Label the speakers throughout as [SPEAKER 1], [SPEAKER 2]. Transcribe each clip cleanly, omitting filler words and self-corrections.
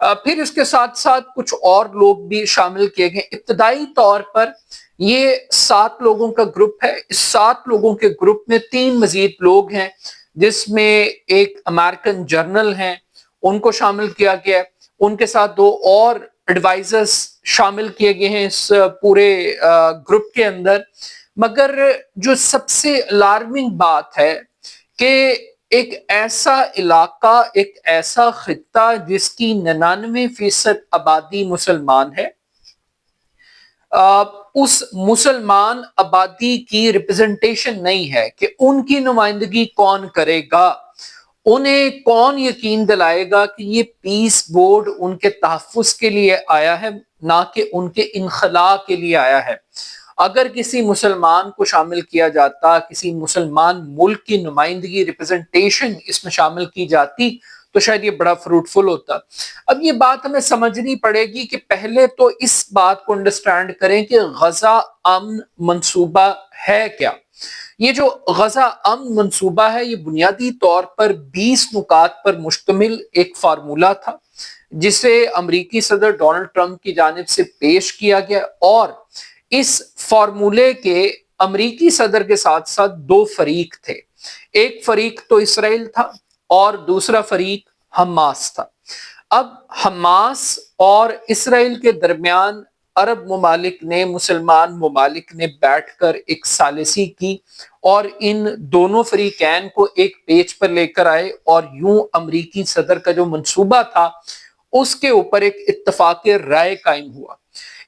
[SPEAKER 1] پھر اس کے ساتھ ساتھ کچھ اور لوگ بھی شامل کیے گئے. ابتدائی طور پر یہ 7 لوگوں کا گروپ ہے. اس 7 لوگوں کے گروپ میں 3 مزید لوگ ہیں، جس میں ایک امریکن جرنل ہیں، ان کو شامل کیا گیا ہے. ان کے ساتھ 2 اور ایڈوائزرز شامل کیے گئے ہیں اس پورے گروپ کے اندر. مگر جو سب سے الارمنگ بات ہے کہ ایک ایسا علاقہ، ایک ایسا خطہ جس کی 99% آبادی مسلمان ہے، اس مسلمان آبادی کی ریپرزنٹیشن نہیں ہے کہ ان کی نمائندگی کون کرے گا، انہیں کون یقین دلائے گا کہ یہ پیس بورڈ ان کے تحفظ کے لیے آیا ہے، نہ کہ ان کے انخلاء کے لیے آیا ہے. اگر کسی مسلمان کو شامل کیا جاتا، کسی مسلمان ملک کی نمائندگی، ریپرزنٹیشن اس میں شامل کی جاتی، تو شاید یہ بڑا فروٹفل ہوتا. اب یہ بات ہمیں سمجھنی پڑے گی کہ پہلے تو اس بات کو انڈرسٹینڈ کریں کہ غزہ امن منصوبہ ہے کیا. یہ جو غزہ امن منصوبہ ہے، یہ بنیادی طور پر 20 نکات پر مشتمل ایک فارمولہ تھا، جسے امریکی صدر ڈونلڈ ٹرمپ کی جانب سے پیش کیا گیا. اور اس فارمولے کے امریکی صدر کے ساتھ ساتھ 2 فریق تھے. ایک فریق تو اسرائیل تھا اور دوسرا فریق حماس تھا. اب حماس اور اسرائیل کے درمیان عرب ممالک نے، مسلمان ممالک نے بیٹھ کر ایک ثالثی کی اور ان دونوں فریقین کو ایک پیج پر لے کر آئے، اور یوں امریکی صدر کا جو منصوبہ تھا اس کے اوپر ایک اتفاق رائے قائم ہوا.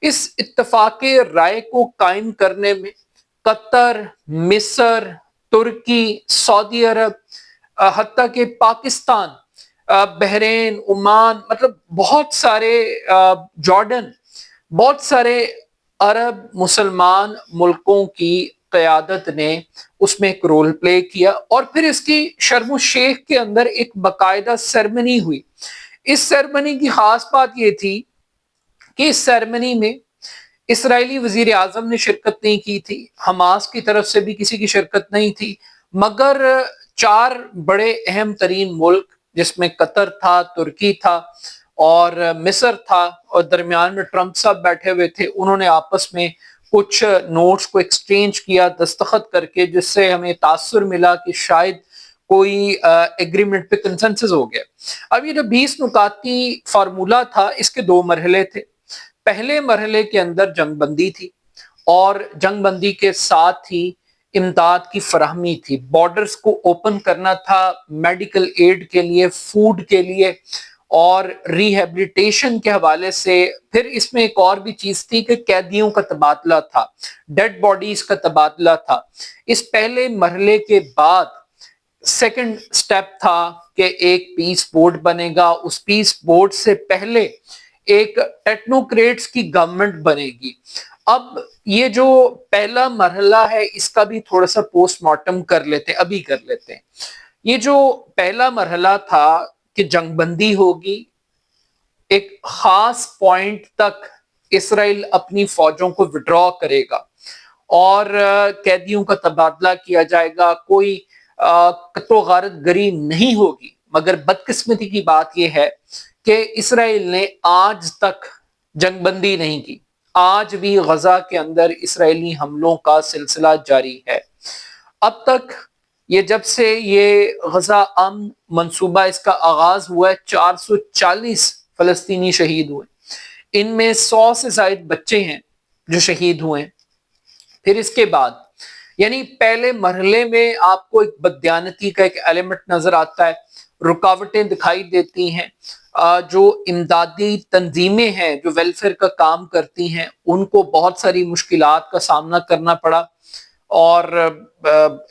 [SPEAKER 1] اس اتفاق رائے کو قائم کرنے میں قطر، مصر، ترکی، سعودی عرب، حتیٰ کہ پاکستان، بحرین، عمان، مطلب بہت سارے، جارڈن، بہت سارے عرب مسلمان ملکوں کی قیادت نے اس میں ایک رول پلے کیا. اور پھر اس کی شرم الشیخ کے اندر ایک باقاعدہ سیرمنی ہوئی. اس سیرمنی کی خاص بات یہ تھی کہ اس سیرمنی میں اسرائیلی وزیر اعظم نے شرکت نہیں کی تھی، حماس کی طرف سے بھی کسی کی شرکت نہیں تھی، مگر 4 بڑے اہم ترین ملک، جس میں قطر تھا، ترکی تھا اور مصر تھا، اور درمیان میں ٹرمپ صاحب بیٹھے ہوئے تھے، انہوں نے آپس میں کچھ نوٹس کو ایکسچینج کیا دستخط کر کے، جس سے ہمیں تاثر ملا کہ شاید کوئی ایگریمنٹ پہ کنسنسس ہو گیا. اب یہ جو 20 نکاتی فارمولہ تھا، اس کے 2 مرحلے تھے. پہلے مرحلے کے اندر جنگ بندی تھی، اور جنگ بندی کے ساتھ ہی امداد کی فراہمی تھی. بارڈرز کو اوپن کرنا تھا میڈیکل ایڈ کے لیے، فوڈ کے لیے اور ریہیبلیٹیشن کے حوالے سے. پھر اس میں ایک اور بھی چیز تھی کہ قیدیوں کا تبادلہ تھا، ڈیڈ باڈیز کا تبادلہ تھا. اس پہلے مرحلے کے بعد سیکنڈ سٹیپ تھا کہ ایک پیس بورڈ بنے گا. اس پیس بورڈ سے پہلے ایک ٹیکنوکریٹس کی گورنمنٹ بنے گی. اب یہ جو پہلا مرحلہ ہے، اس کا بھی تھوڑا سا پوسٹ مارٹم کر لیتے ہیں. یہ جو پہلا مرحلہ تھا کہ جنگ بندی ہوگی، ایک خاص پوائنٹ تک اسرائیل اپنی فوجوں کو وڈرا کرے گا اور قیدیوں کا تبادلہ کیا جائے گا، کوئی قتل و غارت گری نہیں ہوگی. مگر بدقسمتی کی بات یہ ہے کہ اسرائیل نے آج تک جنگ بندی نہیں کی. آج بھی غزہ کے اندر اسرائیلی حملوں کا سلسلہ جاری ہے. اب تک یہ جب سے یہ غزہ امن منصوبہ اس کا آغاز ہوا ہے، 440 فلسطینی شہید ہوئے. ان میں 100 سے زائد بچے ہیں جو شہید ہوئے. پھر اس کے بعد یعنی پہلے مرحلے میں آپ کو ایک بددیانتی کا ایک ایلیمنٹ نظر آتا ہے، رکاوٹیں دکھائی دیتی ہیں. جو امدادی تنظیمیں ہیں جو ویلفیئر کا کام کرتی ہیں، ان کو بہت ساری مشکلات کا سامنا کرنا پڑا، اور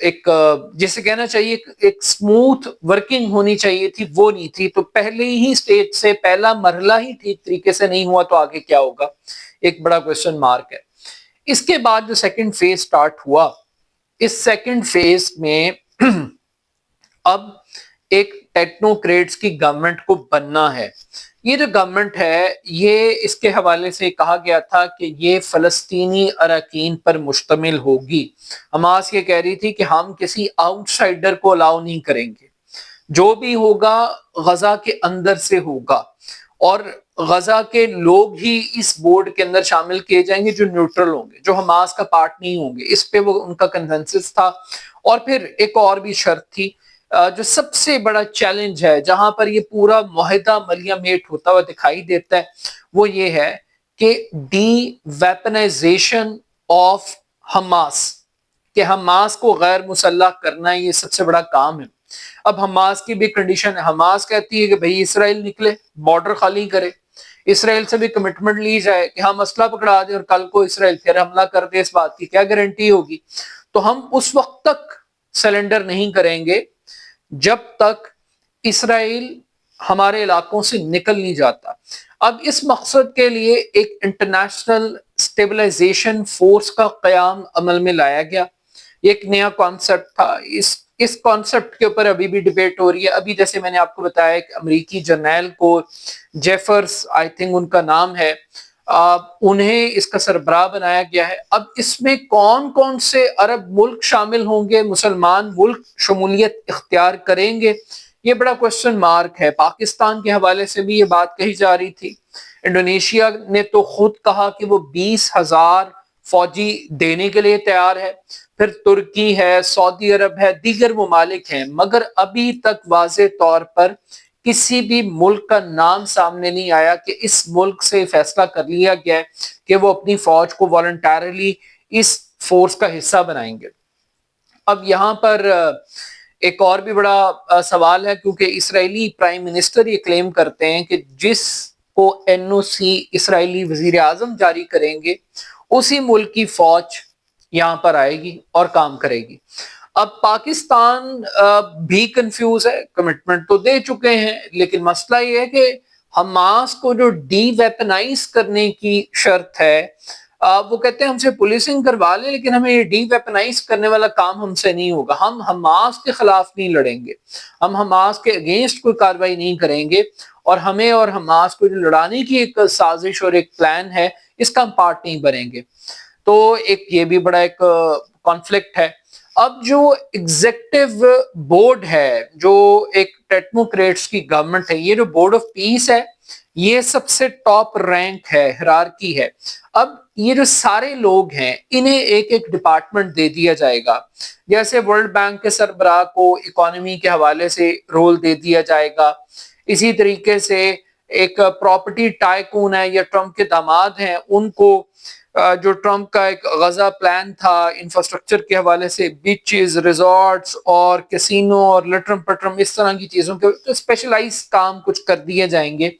[SPEAKER 1] ایک جسے کہنا چاہیے ایک سموتھ ورکنگ ہونی چاہیے تھی، وہ نہیں تھی. تو پہلے ہی سٹیج سے پہلا مرحلہ ہی ٹھیک طریقے سے نہیں ہوا تو آگے کیا ہوگا، ایک بڑا کوسچن مارک ہے. اس کے بعد جو سیکنڈ فیز سٹارٹ ہوا، اس سیکنڈ فیز میں اب ایک ٹیکنوکریٹس کی گورنمنٹ کو بننا ہے. یہ جو گورنمنٹ ہے، یہ اس کے حوالے سے کہا گیا تھا کہ یہ فلسطینی اراکین پر مشتمل ہوگی. حماس یہ کہہ رہی تھی کہ ہم کسی آؤٹ سائڈر کو الاؤ نہیں کریں گے، جو بھی ہوگا غزہ کے اندر سے ہوگا. اور غزہ کے لوگ ہی اس بورڈ کے اندر شامل کیے جائیں گے جو نیوٹرل ہوں گے، جو حماس کا پارٹ نہیں ہوں گے۔ اس پہ وہ ان کا کنسنسس تھا۔ اور پھر ایک اور بھی شرط تھی جو سب سے بڑا چیلنج ہے، جہاں پر یہ پورا معاہدہ ملیہ میٹ ہوتا ہوا دکھائی دیتا ہے، وہ یہ ہے کہ ڈی ویپنائزیشن آف حماس، کہ حماس کو غیر مسلح کرنا یہ سب سے بڑا کام ہے۔ اب حماس کی بھی کنڈیشن ہے، حماس کہتی ہے کہ بھئی اسرائیل نکلے، بارڈر خالی کرے، اسرائیل سے بھی کمٹمنٹ لی جائے کہ ہم اسلحہ پکڑا دیں اور کل کو اسرائیل پھر حملہ کر دے، اس بات کی کیا گارنٹی ہوگی؟ تو ہم اس وقت تک سلنڈر نہیں کریں گے جب تک اسرائیل ہمارے علاقوں سے نکل نہیں جاتا۔ اب اس مقصد کے لیے ایک انٹرنیشنل اسٹیبلائزیشن فورس کا قیام عمل میں لایا گیا۔ یہ ایک نیا کانسیپٹ تھا۔ اس کانسیپٹ کے اوپر ابھی بھی ڈیبیٹ ہو رہی ہے۔ ابھی جیسے میں نے آپ کو بتایا کہ امریکی جرنیل کو جیفرس آئی تھنک ان کا نام ہے، انہیں اس کا سربراہ بنایا گیا ہے۔ اب اس میں کون کون سے عرب ملک شامل ہوں گے، مسلمان ملک شمولیت اختیار کریں گے، یہ بڑا کوشچن مارک ہے۔ پاکستان کے حوالے سے بھی یہ بات کہی جا رہی تھی۔ انڈونیشیا نے تو خود کہا کہ وہ 20,000 فوجی دینے کے لیے تیار ہے، پھر ترکی ہے، سعودی عرب ہے، دیگر ممالک ہیں، مگر ابھی تک واضح طور پر کسی بھی ملک کا نام سامنے نہیں آیا کہ اس ملک سے فیصلہ کر لیا گیا ہے کہ وہ اپنی فوج کو والنٹیرلی اس فورس کا حصہ بنائیں گے۔ اب یہاں پر ایک اور بھی بڑا سوال ہے، کیونکہ اسرائیلی پرائم منسٹر یہ کلیم کرتے ہیں کہ جس کو این او سی اسرائیلی وزیر اعظم جاری کریں گے اسی ملک کی فوج یہاں پر آئے گی اور کام کرے گی۔ اب پاکستان بھی کنفیوز ہے، کمٹمنٹ تو دے چکے ہیں، لیکن مسئلہ یہ ہے کہ حماس کو جو ڈی ویپنائز کرنے کی شرط ہے، وہ کہتے ہیں ہم سے پولیسنگ کروا لیں لیکن ہمیں یہ ڈی ویپنائز کرنے والا کام ہم سے نہیں ہوگا۔ ہم حماس کے خلاف نہیں لڑیں گے، ہم حماس کے اگینسٹ کوئی کارروائی نہیں کریں گے، اور ہمیں اور حماس کو جو لڑانے کی ایک سازش اور ایک پلان ہے اس کا ہم پارٹ نہیں بنیں گے۔ تو ایک یہ بھی بڑا ایک کانفلکٹ ہے۔ اب جو ایگزیکٹو بورڈ ہے، جو ایک ٹیکنوکریٹس کی گورنمنٹ ہے، یہ جو بورڈ آف پیس ہے یہ سب سے ٹاپ رینک ہے، ہیرارکی ہے۔ اب یہ جو سارے لوگ ہیں انہیں ایک ایک ڈپارٹمنٹ دے دیا جائے گا، جیسے ورلڈ بینک کے سربراہ کو اکانومی کے حوالے سے رول دے دیا جائے گا، اسی طریقے سے ایک پراپرٹی ٹائکون ہے یا ٹرمپ کے داماد ہیں ان کو جو ٹرمپ کا ایک غزہ پلان تھا انفراسٹرکچر کے حوالے سے، بیچز، ریزورٹس اور کیسینو اور لٹرم پٹرم اس طرح کی چیزوں کے اسپیشلائز کام کچھ کر دیے جائیں گے۔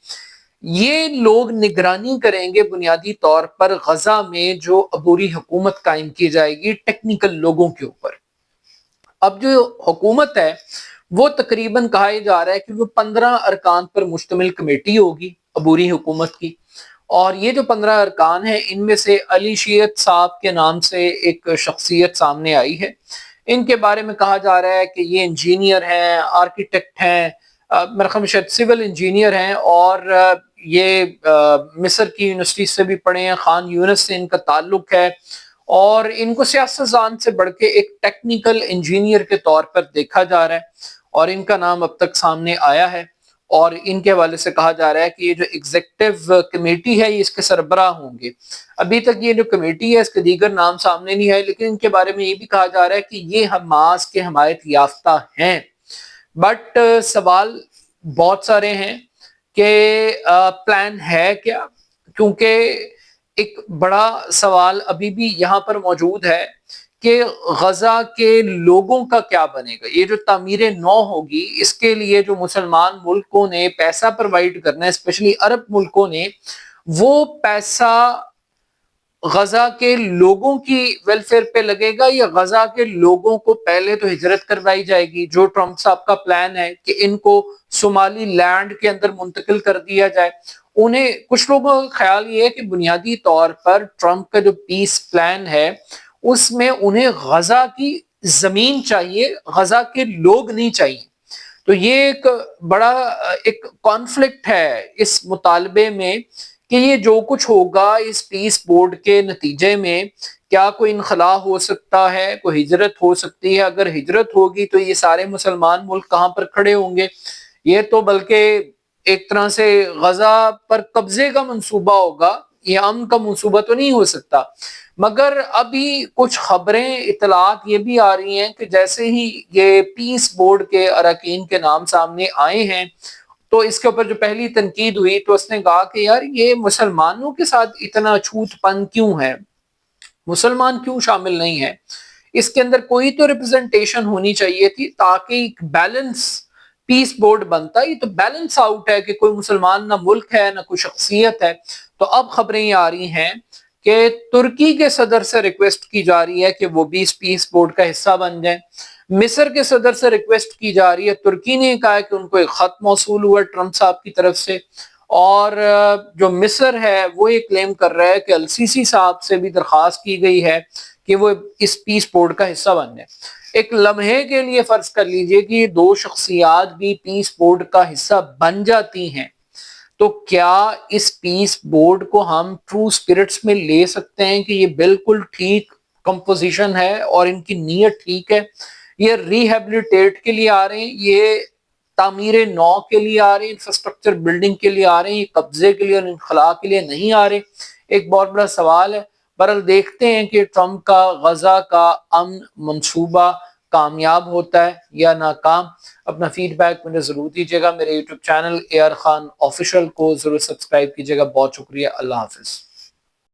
[SPEAKER 1] یہ لوگ نگرانی کریں گے بنیادی طور پر غزہ میں جو عبوری حکومت قائم کی جائے گی ٹیکنیکل لوگوں کے اوپر۔ اب جو حکومت ہے وہ تقریباً کہا جا رہا ہے کہ وہ 15 ارکان پر مشتمل کمیٹی ہوگی عبوری حکومت کی، اور یہ جو 15 ارکان ہیں ان میں سے علی شیعت صاحب کے نام سے ایک شخصیت سامنے آئی ہے۔ ان کے بارے میں کہا جا رہا ہے کہ یہ انجینئر ہیں، آرکیٹیکٹ ہیں، میرے خیال میں شاید سول انجینئر ہیں، اور یہ مصر کی یونیورسٹی سے بھی پڑھے ہیں، خان یونس سے ان کا تعلق ہے، اور ان کو سیاستدان سے بڑھ کے ایک ٹیکنیکل انجینئر کے طور پر دیکھا جا رہا ہے، اور ان کا نام اب تک سامنے آیا ہے، اور ان کے حوالے سے کہا جا رہا ہے کہ یہ جو ایگزیکٹو کمیٹی ہے یہ اس کے سربراہ ہوں گے۔ ابھی تک یہ جو کمیٹی ہے اس کے دیگر نام سامنے نہیں آئے، لیکن ان کے بارے میں یہ بھی کہا جا رہا ہے کہ یہ حماس کے حمایت یافتہ ہیں۔ بٹ سوال بہت سارے ہیں کہ پلان ہے کیا، کیونکہ ایک بڑا سوال ابھی بھی یہاں پر موجود ہے کہ غزہ کے لوگوں کا کیا بنے گا۔ یہ جو تعمیر نو ہوگی اس کے لیے جو مسلمان ملکوں نے پیسہ پرووائڈ کرنا ہے، اسپیشلی عرب ملکوں نے، وہ پیسہ غزہ کے لوگوں کی ویلفیئر پہ لگے گا یا غزہ کے لوگوں کو پہلے تو ہجرت کروائی جائے گی، جو ٹرمپ صاحب کا پلان ہے کہ ان کو صومالی لینڈ کے اندر منتقل کر دیا جائے۔ انہیں کچھ لوگوں کا خیال یہ ہے کہ بنیادی طور پر ٹرمپ کا جو پیس پلان ہے اس میں انہیں غزہ کی زمین چاہیے، غزہ کے لوگ نہیں چاہیے۔ تو یہ ایک بڑا ایک کانفلکٹ ہے اس مطالبے میں کہ یہ جو کچھ ہوگا اس پیس بورڈ کے نتیجے میں، کیا کوئی انخلا ہو سکتا ہے، کوئی ہجرت ہو سکتی ہے۔ اگر ہجرت ہوگی تو یہ سارے مسلمان ملک کہاں پر کھڑے ہوں گے؟ یہ تو بلکہ ایک طرح سے غزہ پر قبضے کا منصوبہ ہوگا، یہ امن کا منصوبہ تو نہیں ہو سکتا، مگر ابھی کچھ خبریں اطلاعات یہ بھی آ رہی ہیں کہ جیسے ہی یہ پیس بورڈ کے اراکین کے نام سامنے آئے ہیں تو اس کے اوپر جو پہلی تنقید ہوئی تو اس نے کہا کہ یار یہ مسلمانوں کے ساتھ اتنا چھوت پن کیوں ہے، مسلمان کیوں شامل نہیں ہے، اس کے اندر کوئی تو ریپرزنٹیشن ہونی چاہیے تھی تاکہ ایک بیلنس پیس بورڈ بنتا۔ یہ تو بیلنس آؤٹ ہے کہ کوئی مسلمان نہ ملک ہے نہ کوئی شخصیت ہے۔ تو اب خبریں یہ آ رہی ہیں کہ ترکی کے صدر سے ریکویسٹ کی جا رہی ہے کہ وہ بھی اس پیس بورڈ کا حصہ بن جائیں، مصر کے صدر سے ریکویسٹ کی جا رہی ہے، ترکی نے کہا کہ ان کو ایک خط موصول ہوا ٹرمپ صاحب کی طرف سے، اور جو مصر ہے وہ یہ کلیم کر رہا ہے کہ السیسی صاحب سے بھی درخواست کی گئی ہے کہ وہ اس پیس بورڈ کا حصہ بن جائیں۔ ایک لمحے کے لیے فرض کر لیجئے کہ یہ دو شخصیات بھی پیس بورڈ کا حصہ بن جاتی ہیں، تو کیا اس پیس بورڈ کو ہم ٹرو اسپرٹس میں لے سکتے ہیں کہ یہ بالکل ٹھیک کمپوزیشن ہے اور ان کی نیت ٹھیک ہے؟ یہ ریہیبلیٹیٹ کے لیے آ رہے ہیں، یہ تعمیر نو کے لیے آ رہے ہیں، انفراسٹرکچر بلڈنگ کے لیے آ رہے ہیں، یہ قبضے کے لیے اور انخلا کے لیے نہیں آ رہے؟ ایک بہت بڑا سوال ہے۔ بہرحال دیکھتے ہیں کہ ٹرمپ کا غزہ کا امن منصوبہ کامیاب ہوتا ہے یا ناکام۔ اپنا فیڈ بیک مجھے ضرور دیجیے گا۔ میرے YouTube channel AR Khan official کو ضرور سبسکرائب کیجیے گا۔ بہت شکریہ، اللہ حافظ۔